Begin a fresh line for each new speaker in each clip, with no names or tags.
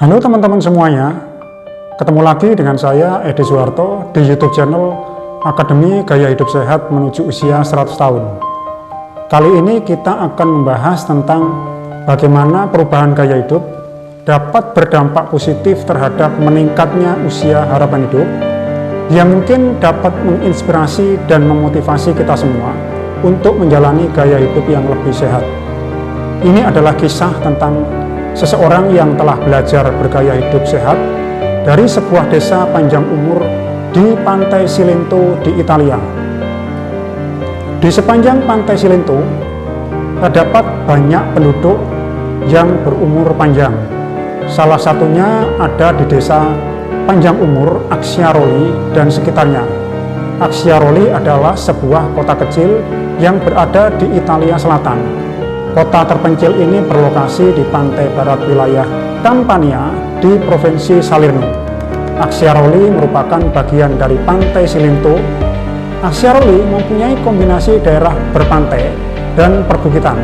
Halo teman-teman semuanya, ketemu lagi dengan saya Edi Suharto di YouTube channel Akademi Gaya Hidup Sehat Menuju Usia 100 Tahun. Kali ini kita akan membahas tentang bagaimana perubahan gaya hidup dapat berdampak positif terhadap meningkatnya usia harapan hidup, yang mungkin dapat menginspirasi dan memotivasi kita semua untuk menjalani gaya hidup yang lebih sehat. Ini adalah kisah tentang seseorang yang telah belajar bergaya hidup sehat dari sebuah desa panjang umur di Pantai Cilento di Italia. Di sepanjang Pantai Cilento terdapat banyak penduduk yang berumur panjang. Salah satunya ada di desa panjang umur Acciaroli dan sekitarnya. Acciaroli adalah sebuah kota kecil yang berada di Italia Selatan. Kota terpencil ini berlokasi di pantai barat wilayah Campania di Provinsi Salerno. Acciaroli merupakan bagian dari Pantai Cilento. Acciaroli mempunyai kombinasi daerah berpantai dan perbukitan.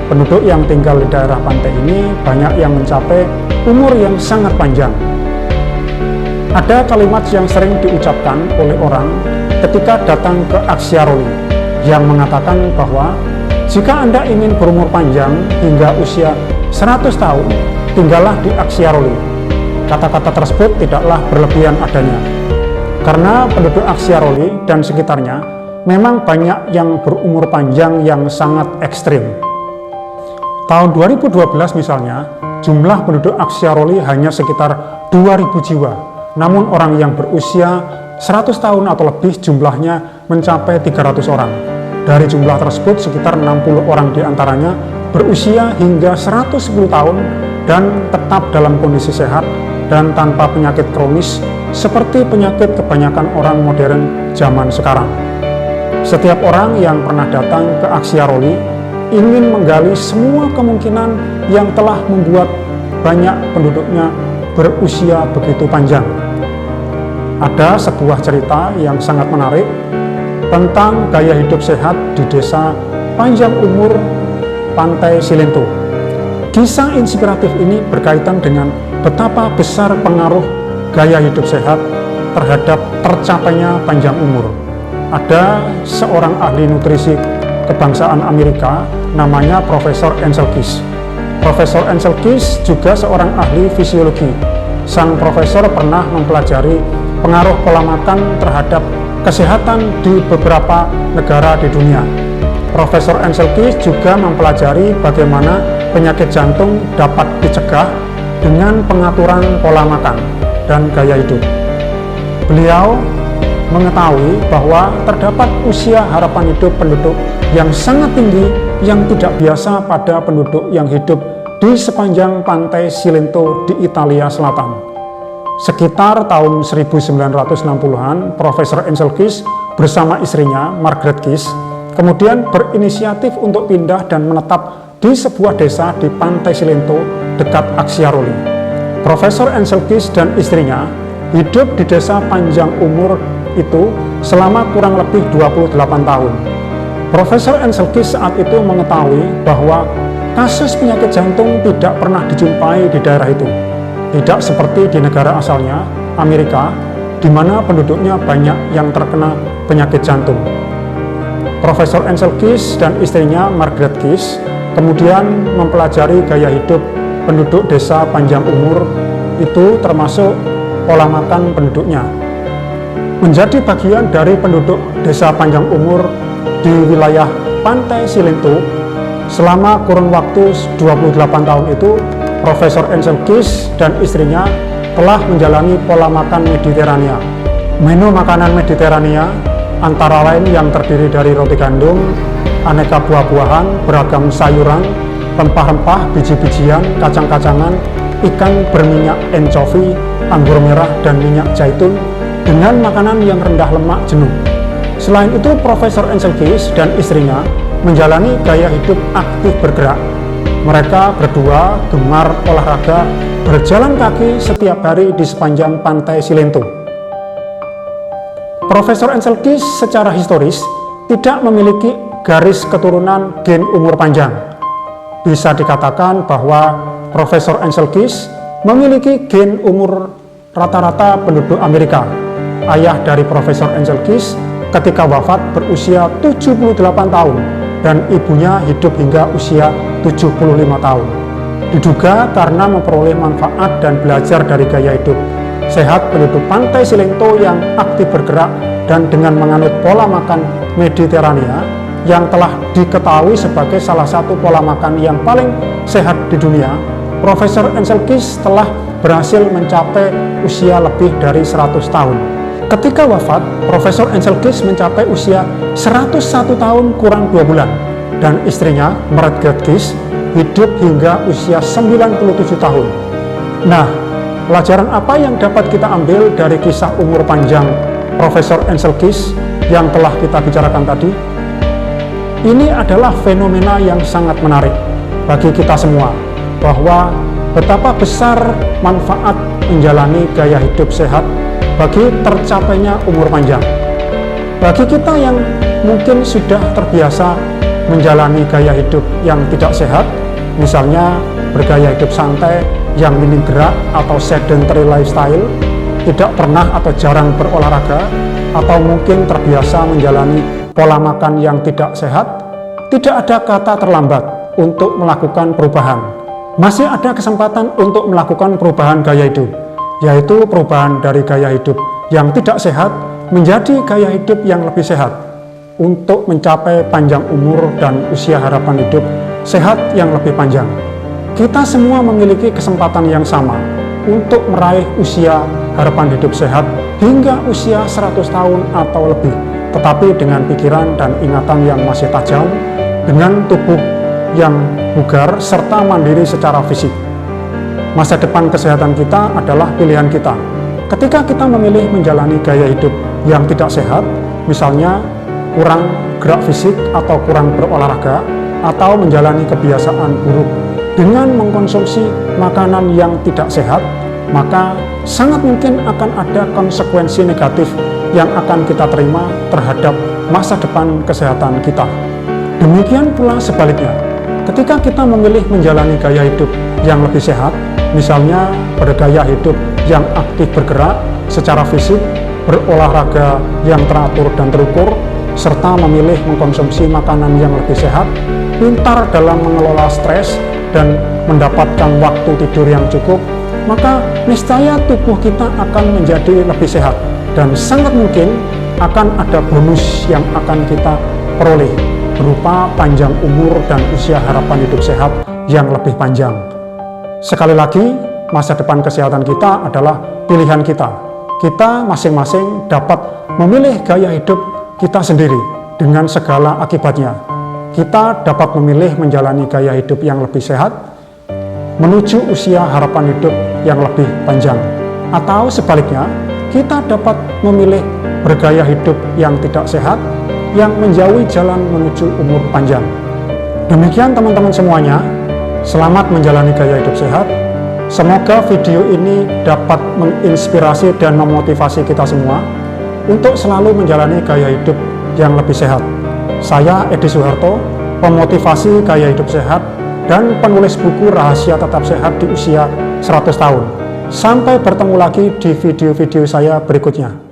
Penduduk yang tinggal di daerah pantai ini banyak yang mencapai umur yang sangat panjang. Ada kalimat yang sering diucapkan oleh orang ketika datang ke Acciaroli yang mengatakan bahwa jika Anda ingin berumur panjang hingga usia 100 tahun, tinggallah di Acciaroli. Kata-kata tersebut tidaklah berlebihan adanya, karena penduduk Acciaroli dan sekitarnya memang banyak yang berumur panjang yang sangat ekstrim. Tahun 2012 misalnya, jumlah penduduk Acciaroli hanya sekitar 2.000 jiwa, namun orang yang berusia 100 tahun atau lebih jumlahnya mencapai 300 orang. Dari jumlah tersebut, sekitar 60 orang diantaranya berusia hingga 110 tahun dan tetap dalam kondisi sehat dan tanpa penyakit kronis seperti penyakit kebanyakan orang modern zaman sekarang. Setiap orang yang pernah datang ke Acciaroli ingin menggali semua kemungkinan yang telah membuat banyak penduduknya berusia begitu panjang. Ada sebuah cerita yang sangat menarik tentang gaya hidup sehat di desa panjang umur Pantai Cilento. Kisah inspiratif ini berkaitan dengan betapa besar pengaruh gaya hidup sehat terhadap tercapainya panjang umur. Ada seorang ahli nutrisi kebangsaan Amerika namanya Profesor Ansel Keys. Profesor Ansel Keys juga seorang ahli fisiologi. Sang profesor pernah mempelajari pengaruh pola makan terhadap kesehatan di beberapa negara di dunia. Profesor Ansel Keys juga mempelajari bagaimana penyakit jantung dapat dicegah dengan pengaturan pola makan dan gaya hidup. Beliau mengetahui bahwa terdapat usia harapan hidup penduduk yang sangat tinggi yang tidak biasa pada penduduk yang hidup di sepanjang Pantai Cilento di Italia Selatan. Sekitar tahun 1960-an, Profesor Ansel Keys bersama istrinya, Margaret Keys, kemudian berinisiatif untuk pindah dan menetap di sebuah desa di Pantai Cilento dekat Acciaroli. Profesor Ansel Keys dan istrinya hidup di desa panjang umur itu selama kurang lebih 28 tahun. Profesor Ansel Keys saat itu mengetahui bahwa kasus penyakit jantung tidak pernah dijumpai di daerah itu. Tidak seperti di negara asalnya, Amerika, di mana penduduknya banyak yang terkena penyakit jantung. Profesor Ansel Keys dan istrinya Margaret Keys kemudian mempelajari gaya hidup penduduk desa panjang umur itu, termasuk pola makan penduduknya. Menjadi bagian dari penduduk desa panjang umur di wilayah Pantai Cilento selama kurun waktu 28 tahun itu, Profesor Ansel Keys dan istrinya telah menjalani pola makan Mediterania. Menu makanan Mediterania antara lain yang terdiri dari roti gandum, aneka buah-buahan, beragam sayuran, rempah-rempah, biji-bijian, kacang-kacangan, ikan berminyak encovi, anggur merah, dan minyak zaitun dengan makanan yang rendah lemak jenuh. Selain itu, Profesor Ansel Keys dan istrinya menjalani gaya hidup aktif bergerak. Mereka berdua gemar olahraga berjalan kaki setiap hari di sepanjang Pantai Cilento. Profesor Ansel Keys secara historis tidak memiliki garis keturunan gen umur panjang. Bisa dikatakan bahwa Profesor Ansel Keys memiliki gen umur rata-rata penduduk Amerika. Ayah dari Profesor Ansel Keys ketika wafat berusia 78 tahun dan ibunya hidup hingga usia 75 tahun. Diduga karena memperoleh manfaat dan belajar dari gaya hidup sehat penduduk pantai Cilento yang aktif bergerak dan dengan menganut pola makan Mediterania yang telah diketahui sebagai salah satu pola makan yang paling sehat di dunia. Profesor Ansel Keys telah berhasil mencapai usia lebih dari 100 tahun. Ketika wafat, Profesor Ansel Keys mencapai usia 101 tahun kurang 2 bulan dan istrinya, Margaret Keys, hidup hingga usia 97 tahun. Nah, pelajaran apa yang dapat kita ambil dari kisah umur panjang Profesor Ansel Keys yang telah kita bicarakan tadi? Ini adalah fenomena yang sangat menarik bagi kita semua, bahwa betapa besar manfaat menjalani gaya hidup sehat bagi tercapainya umur panjang. Bagi kita yang mungkin sudah terbiasa menjalani gaya hidup yang tidak sehat, misalnya bergaya hidup santai yang minim gerak atau sedentary lifestyle, tidak pernah atau jarang berolahraga, atau mungkin terbiasa menjalani pola makan yang tidak sehat, tidak ada kata terlambat untuk melakukan perubahan. Masih ada kesempatan untuk melakukan perubahan gaya hidup, yaitu perubahan dari gaya hidup yang tidak sehat menjadi gaya hidup yang lebih sehat, untuk mencapai panjang umur dan usia harapan hidup sehat yang lebih panjang. Kita semua memiliki kesempatan yang sama untuk meraih usia harapan hidup sehat hingga usia 100 tahun atau lebih, tetapi dengan pikiran dan ingatan yang masih tajam, dengan tubuh yang bugar serta mandiri secara fisik. Masa depan kesehatan kita adalah pilihan kita. Ketika kita memilih menjalani gaya hidup yang tidak sehat, misalnya kurang gerak fisik atau kurang berolahraga, atau menjalani kebiasaan buruk dengan mengkonsumsi makanan yang tidak sehat, maka sangat mungkin akan ada konsekuensi negatif yang akan kita terima terhadap masa depan kesehatan kita. Demikian pula sebaliknya, ketika kita memilih menjalani gaya hidup yang lebih sehat, misalnya bergaya hidup yang aktif bergerak secara fisik, berolahraga yang teratur dan terukur, serta memilih mengkonsumsi makanan yang lebih sehat, pintar dalam mengelola stres, dan mendapatkan waktu tidur yang cukup, maka niscaya tubuh kita akan menjadi lebih sehat dan sangat mungkin akan ada bonus yang akan kita peroleh berupa panjang umur dan usia harapan hidup sehat yang lebih panjang. Sekali lagi, masa depan kesehatan kita adalah pilihan kita. Kita masing-masing dapat memilih gaya hidup kita sendiri dengan segala akibatnya. Kita dapat memilih menjalani gaya hidup yang lebih sehat menuju usia harapan hidup yang lebih panjang, atau sebaliknya, kita dapat memilih bergaya hidup yang tidak sehat yang menjauhi jalan menuju umur panjang. Demikian teman-teman semuanya, selamat menjalani gaya hidup sehat. Semoga video ini dapat menginspirasi dan memotivasi kita semua untuk selalu menjalani gaya hidup yang lebih sehat. Saya Edi Soeharto, pemotivasi gaya hidup sehat dan penulis buku Rahasia Tetap Sehat di Usia 100 Tahun. Sampai bertemu lagi di video-video saya berikutnya.